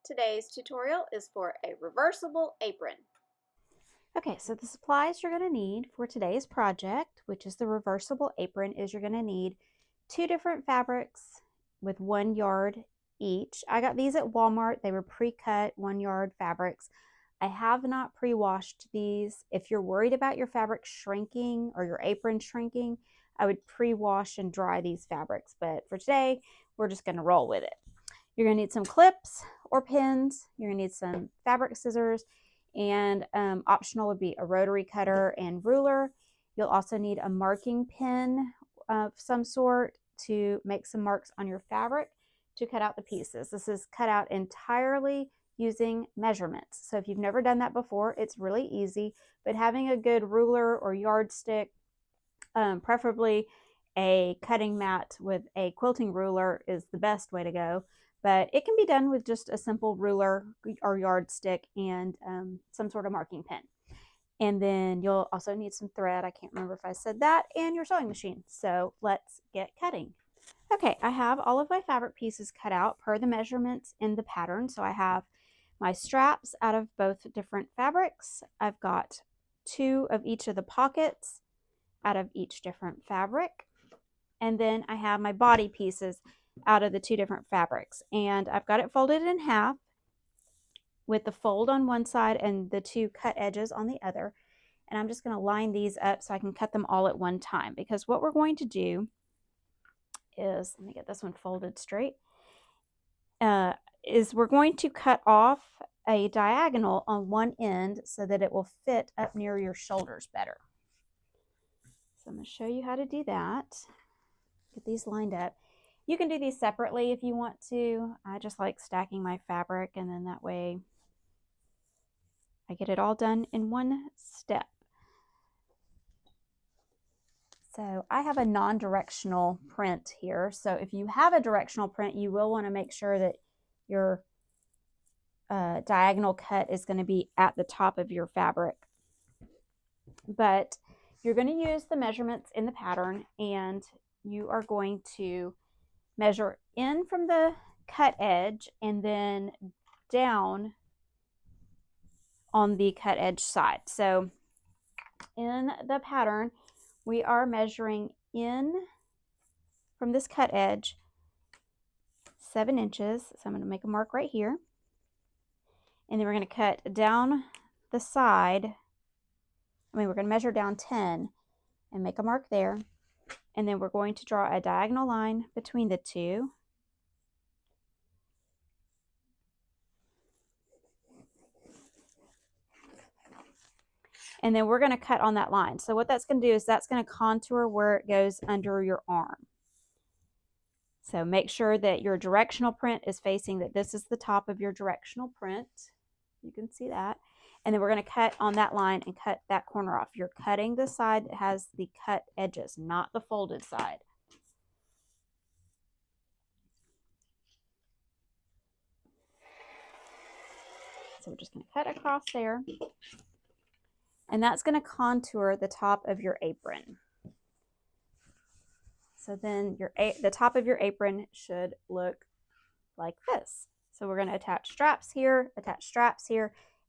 Today's tutorial is for a reversible apron. Okay, so the supplies you're going to need for today's project, which is the reversible apron, is you're going to need 2 different fabrics with 1 yard each. I got these at Walmart. They were pre-cut 1 yard fabrics. I have not pre-washed these. If you're worried about your fabric shrinking or your apron shrinking, I would pre-wash and dry these fabrics. But for today, we're just going to roll with it. You're going to need some clips or pins. You're going to need some fabric scissors, and optional would be a rotary cutter and ruler. You'll also need a marking pin of some sort to make some marks on your fabric to cut out the pieces. This is cut out entirely using measurements. So if you've never done that before, it's really easy, but having a good ruler or yardstick, preferably a cutting mat with a quilting ruler, is the best way to go. But it can be done with just a simple ruler or yardstick and some sort of marking pen. And then you'll also need some thread. I can't remember if I said that, and your sewing machine. So let's get cutting. Okay, I have all of my fabric pieces cut out per the measurements in the pattern. So I have my straps out of both different fabrics. I've got 2 of each of the pockets out of each different fabric. And then I have my body pieces out of the 2 different fabrics, and I've got it folded in half with the fold on one side and the 2 cut edges on the other. And I'm just going to line these up so I can cut them all at one time, because what we're going to do is, let me get this one folded straight, is we're going to cut off a diagonal on one end so that it will fit up near your shoulders better. So I'm going to show you how to do that. Get these lined up. You can do these separately if you want to. I just like stacking my fabric, and then that way I get it all done in one step. So I have a non-directional print here. So if you have a directional print, you will want to make sure that your diagonal cut is going to be at the top of your fabric. But you're going to use the measurements in the pattern, and you are going to measure in from the cut edge and then down on the cut edge side. So in the pattern, we are measuring in from this cut edge 7 inches. So I'm going to make a mark right here. And then we're going to cut down the side. We're going to measure down 10 and make a mark there. And then we're going to draw a diagonal line between the 2. And then we're going to cut on that line. So what that's going to do is that's going to contour where it goes under your arm. So make sure that your directional print is facing, that this is the top of your directional print. You can see that. And then we're going to cut on that line and cut that corner off. You're cutting the side that has the cut edges, not the folded side. So we're just going to cut across there. And that's going to contour the top of your apron. So then the top of your apron should look like this. So we're going to attach straps here,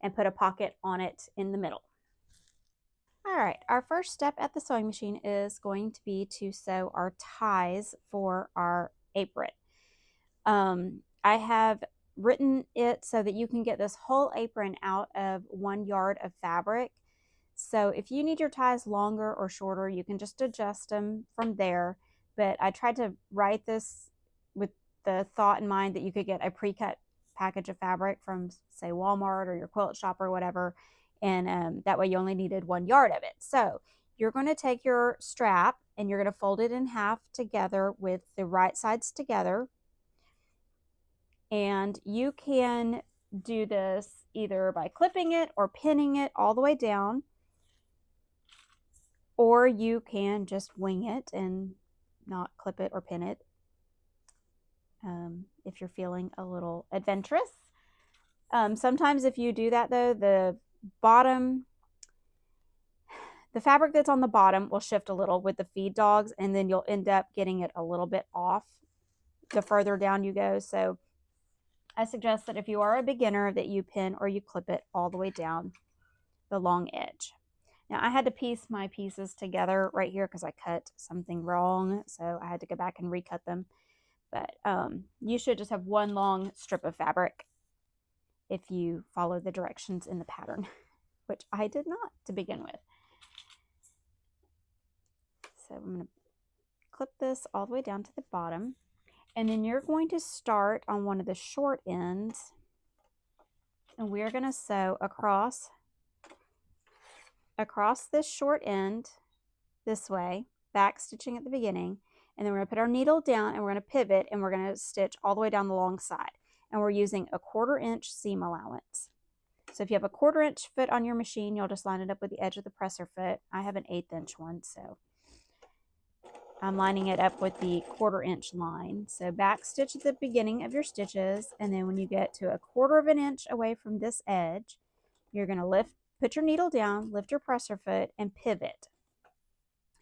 and put a pocket on it in the middle. All right, our first step at the sewing machine is going to be to sew our ties for our apron. I have written it so that you can get this whole apron out of 1 yard of fabric. So if you need your ties longer or shorter, you can just adjust them from there. But I tried to write this with the thought in mind that you could get a pre-cut package of fabric from, say, Walmart or your quilt shop or whatever, and that way you only needed 1 yard of it. So you're going to take your strap and you're going to fold it in half together with the right sides together. And you can do this either by clipping it or pinning it all the way down, or you can just wing it and not clip it or pin it if you're feeling a little adventurous. Sometimes if you do that though, the fabric that's on the bottom will shift a little with the feed dogs, and then you'll end up getting it a little bit off the further down you go. So I suggest that if you are a beginner that you pin or you clip it all the way down the long edge. Now I had to piece my pieces together right here because I cut something wrong, so I had to go back and recut them. But you should just have one long strip of fabric if you follow the directions in the pattern, which I did not to begin with. So I'm going to clip this all the way down to the bottom, and then you're going to start on one of the short ends, and we're going to sew across this short end this way, back stitching at the beginning, and then we're going to put our needle down and we're going to pivot and we're going to stitch all the way down the long side, and we're using a 1/4 inch seam allowance. So if you have a 1/4 inch foot on your machine, you'll just line it up with the edge of the presser foot. I have an 1/8 inch one, so I'm lining it up with the 1/4 inch line. So back stitch at the beginning of your stitches, and then when you get to a 1/4 inch away from this edge, you're going to put your needle down, lift your presser foot, and pivot.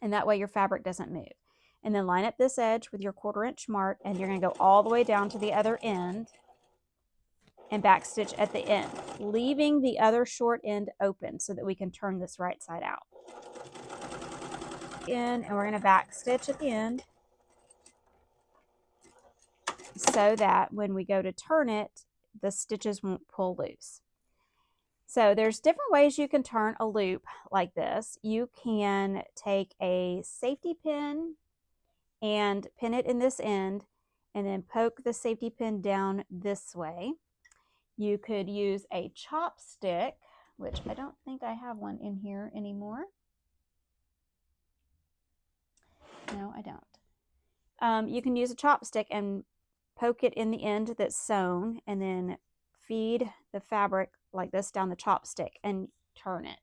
And that way your fabric doesn't move. And then line up this edge with your 1/4 inch mark, and you're going to go all the way down to the other end and back stitch at the end, leaving the other short end open so that we can turn this right side out. And we're going to back stitch at the end so that when we go to turn it, the stitches won't pull loose. So there's different ways you can turn a loop like this. You can take a safety pin and pin it in this end and then poke the safety pin down this way. You could use a chopstick, which I don't think I have one in here anymore. No, I don't. You can use a chopstick and poke it in the end that's sewn and then feed the fabric like this down the chopstick and turn it.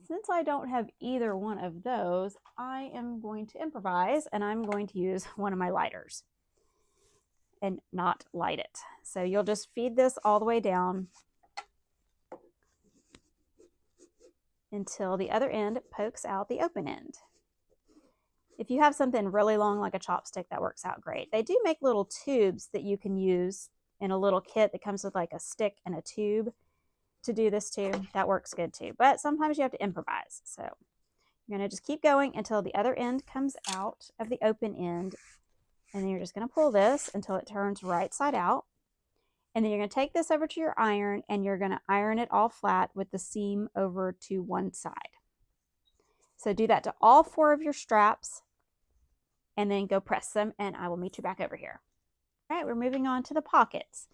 Since I don't have either one of those, I am going to improvise and I'm going to use one of my lighters and not light it. So you'll just feed this all the way down until the other end pokes out the open end. If you have something really long like a chopstick, that works out great. They do make little tubes that you can use in a little kit that comes with like a stick and a tube to do this too. That works good too, but sometimes you have to improvise. So you're going to just keep going until the other end comes out of the open end, and then you're just going to pull this until it turns right side out, and then you're going to take this over to your iron and you're going to iron it all flat with the seam over to one side. So do that to all 4 of your straps and then go press them, and I will meet you back over here. All right, we're moving on to the pockets.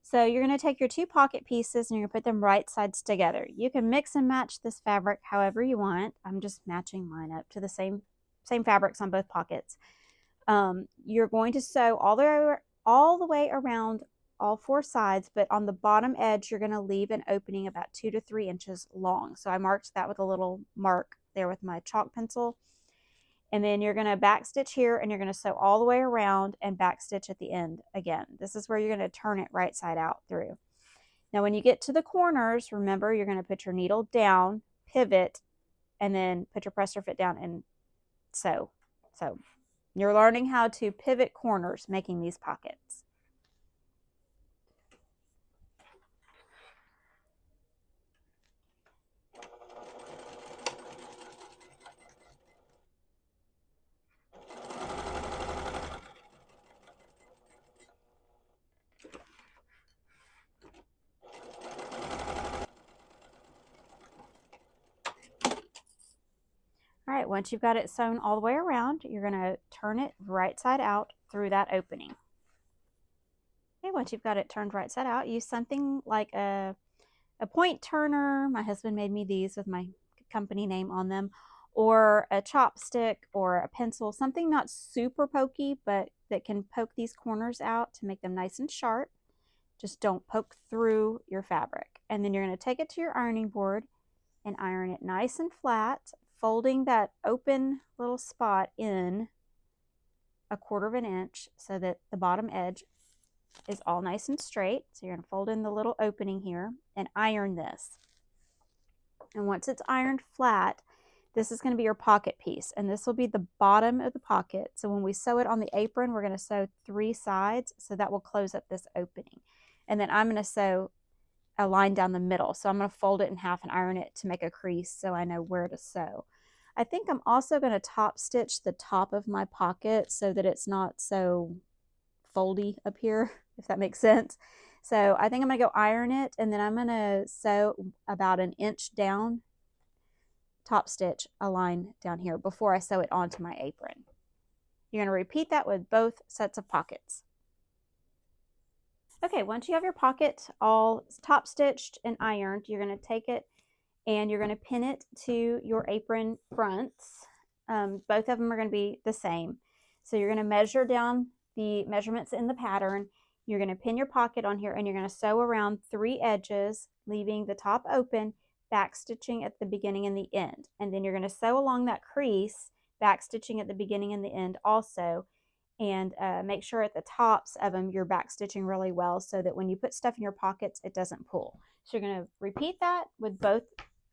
So you're going to take your 2 pocket pieces and you're going to put them right sides together. You can mix and match this fabric however you want. I'm just matching mine up to the same fabrics on both pockets. You're going to sew all the way around all 4 sides, but on the bottom edge you're going to leave an opening about 2 to 3 inches long. So I marked that with a little mark there with my chalk pencil. And then you're going to back stitch here and you're going to sew all the way around and back stitch at the end again. This is where you're going to turn it right side out through. Now when you get to the corners, remember you're going to put your needle down, pivot, and then put your presser foot down and sew. So you're learning how to pivot corners making these pockets. All right, once you've got it sewn all the way around, you're going to turn it right side out through that opening. Okay, once you've got it turned right side out, use something like a point turner. My husband made me these with my company name on them, or a chopstick or a pencil, something not super pokey, but that can poke these corners out to make them nice and sharp. Just don't poke through your fabric. And then you're going to take it to your ironing board and iron it nice and flat, folding that open little spot in a 1/4 inch so that the bottom edge is all nice and straight. So you're going to fold in the little opening here and iron this. And once it's ironed flat, this is going to be your pocket piece, and this will be the bottom of the pocket. So when we sew it on the apron, we're going to sew 3 sides, so that will close up this opening. And then I'm going to sew a line down the middle. So I'm going to fold it in half and iron it to make a crease so I know where to sew. I think I'm also going to top stitch the top of my pocket so that it's not so foldy up here, if that makes sense. So I think I'm going to go iron it, and then I'm going to sew about an inch down, top stitch a line down here before I sew it onto my apron. You're going to repeat that with both sets of pockets. Okay, once you have your pocket all top stitched and ironed, you're going to take it and you're going to pin it to your apron fronts. Both of them are going to be the same. So you're going to measure down the measurements in the pattern. You're going to pin your pocket on here, and you're going to sew around 3 edges, leaving the top open, back stitching at the beginning and the end. And then you're going to sew along that crease, back stitching at the beginning and the end also. And make sure at the tops of them you're back stitching really well so that when you put stuff in your pockets, it doesn't pull. So you're going to repeat that with both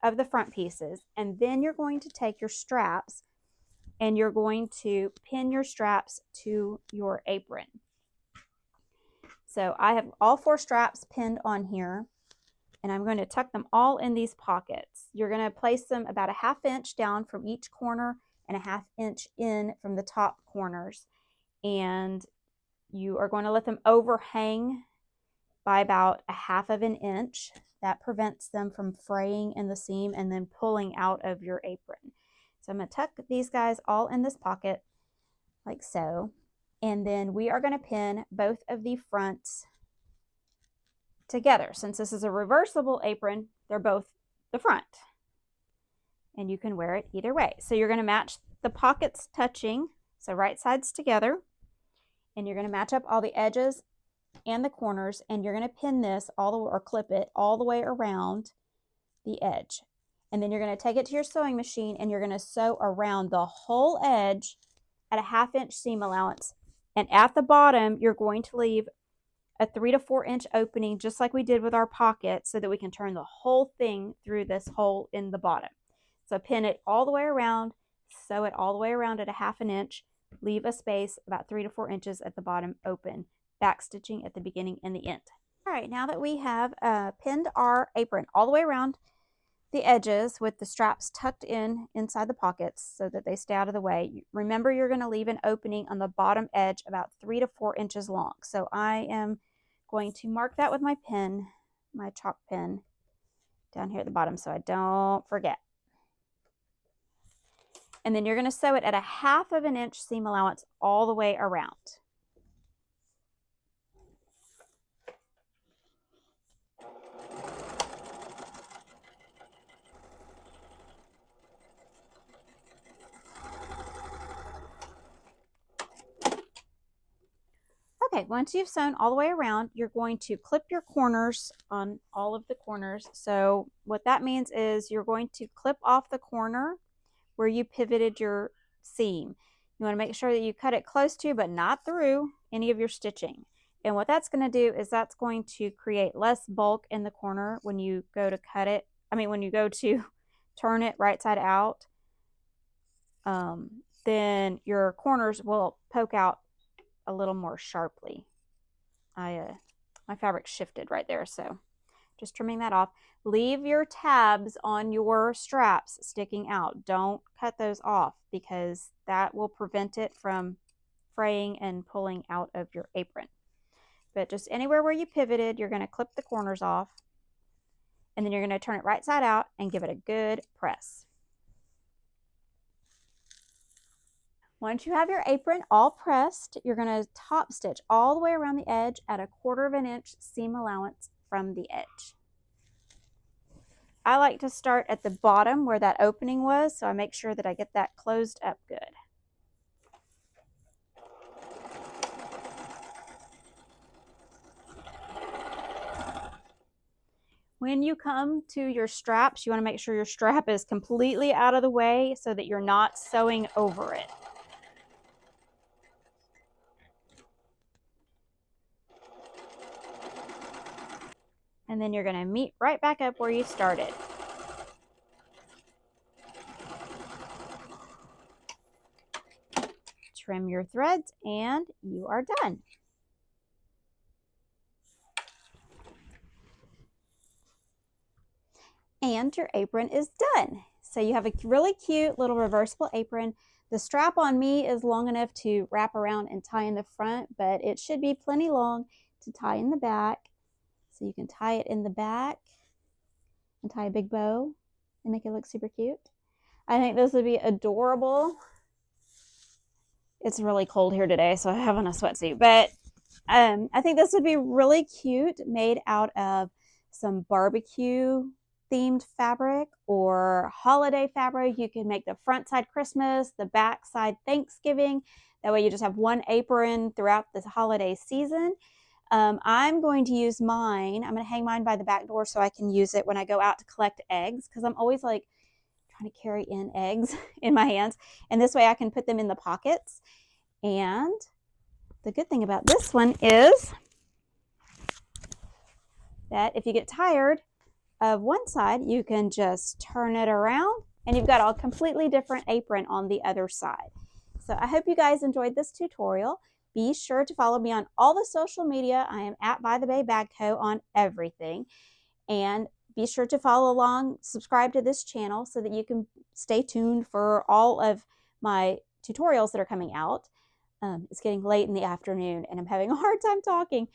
of the front pieces, and then you're going to take your straps and you're going to pin your straps to your apron. So I have all 4 straps pinned on here, and I'm going to tuck them all in these pockets. You're going to place them about a 1/2 inch down from each corner and a 1/2 inch in from the top corners. And you are going to let them overhang by about a 1/2 inch. That prevents them from fraying in the seam and then pulling out of your apron. So I'm going to tuck these guys all in this pocket like so. And then we are going to pin both of the fronts together. Since this is a reversible apron, they're both the front. And you can wear it either way. So you're going to match the pockets touching, so right sides together. And you're going to match up all the edges and the corners, and you're going to pin this or clip it all the way around the edge. And then you're going to take it to your sewing machine, and you're going to sew around the whole edge at a 1/2 inch seam allowance. And at the bottom, you're going to leave a 3 to 4 inch opening, just like we did with our pocket, so that we can turn the whole thing through this hole in the bottom. So pin it all the way around, sew it all the way around at a 1/2 inch, leave a space about 3 to 4 inches at the bottom open, back stitching at the beginning and the end. All right, now that we have pinned our apron all the way around the edges with the straps tucked in inside the pockets so that they stay out of the way, remember you're going to leave an opening on the bottom edge about 3 to 4 inches long. So I am going to mark that with my pen, my chalk pen, down here at the bottom so I don't forget. And then you're going to sew it at a 1/2 inch seam allowance all the way around. Okay, once you've sewn all the way around, you're going to clip your corners on all of the corners. So what that means is you're going to clip off the corner where you pivoted your seam. You want to make sure that you cut it close to, but not through, any of your stitching. And what that's going to do is that's going to create less bulk in the corner when you go to cut it. When you go to turn it right side out, then your corners will poke out a little more sharply. My fabric shifted right there, so just trimming that off. Leave your tabs on your straps sticking out. Don't cut those off because that will prevent it from fraying and pulling out of your apron. But just anywhere where you pivoted, you're going to clip the corners off, and then you're going to turn it right side out and give it a good press. Once you have your apron all pressed, you're going to top stitch all the way around the edge at a 1/4 inch seam allowance from the edge. I like to start at the bottom where that opening was, so I make sure that I get that closed up good. When you come to your straps, you want to make sure your strap is completely out of the way so that you're not sewing over it. And then you're going to meet right back up where you started. trim your threads, and you are done. And your apron is done. So you have a really cute little reversible apron. The strap on me is long enough to wrap around and tie in the front, but it should be plenty long to tie in the back. So you can tie it in the back and tie a big bow and make it look super cute. I think this would be adorable. It's really cold here today, so I have on a sweatsuit, but I think this would be really cute made out of some barbecue themed fabric or holiday fabric. You can make the front side Christmas, the back side Thanksgiving. That way you just have one apron throughout this holiday season. I'm going to use mine. I'm going to hang mine by the back door so I can use it when I go out to collect eggs, because I'm always like trying to carry in eggs in my hands. And this way I can put them in the pockets. And the good thing about this one is that if you get tired of one side, you can just turn it around and you've got a completely different apron on the other side. So I hope you guys enjoyed this tutorial. Be sure to follow me on all the social media. I am at By the Bay Bag Co. on everything. And be sure to follow along, subscribe to this channel so that you can stay tuned for all of my tutorials that are coming out. It's getting late in the afternoon and I'm having a hard time talking.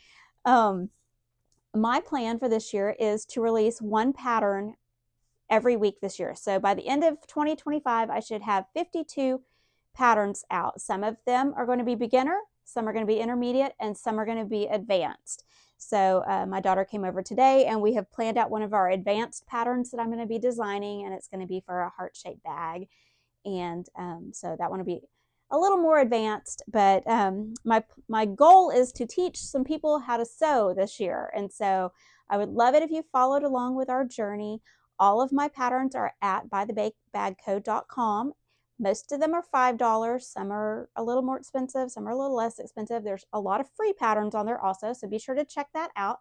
My plan for this year is to release one pattern every week this year. So by the end of 2025, I should have 52 patterns out. Some of them are going to be beginner, some are going to be intermediate, and some are going to be advanced. So my daughter came over today and we have planned out one of our advanced patterns that I'm going to be designing, and it's going to be for a heart-shaped bag. And so that one will be a little more advanced, but my goal is to teach some people how to sew this year. And so I would love it if you followed along with our journey. All of my patterns are at bythebagco.com. Most of them are $5. Some are a little more expensive. Some are a little less expensive. There's a lot of free patterns on there also, so be sure to check that out.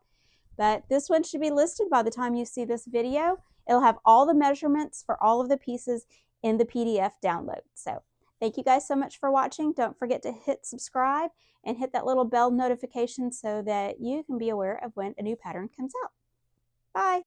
But this one should be listed by the time you see this video. It'll have all the measurements for all of the pieces in the PDF download. So thank you guys so much for watching. Don't forget to hit subscribe and hit that little bell notification so that you can be aware of when a new pattern comes out. Bye.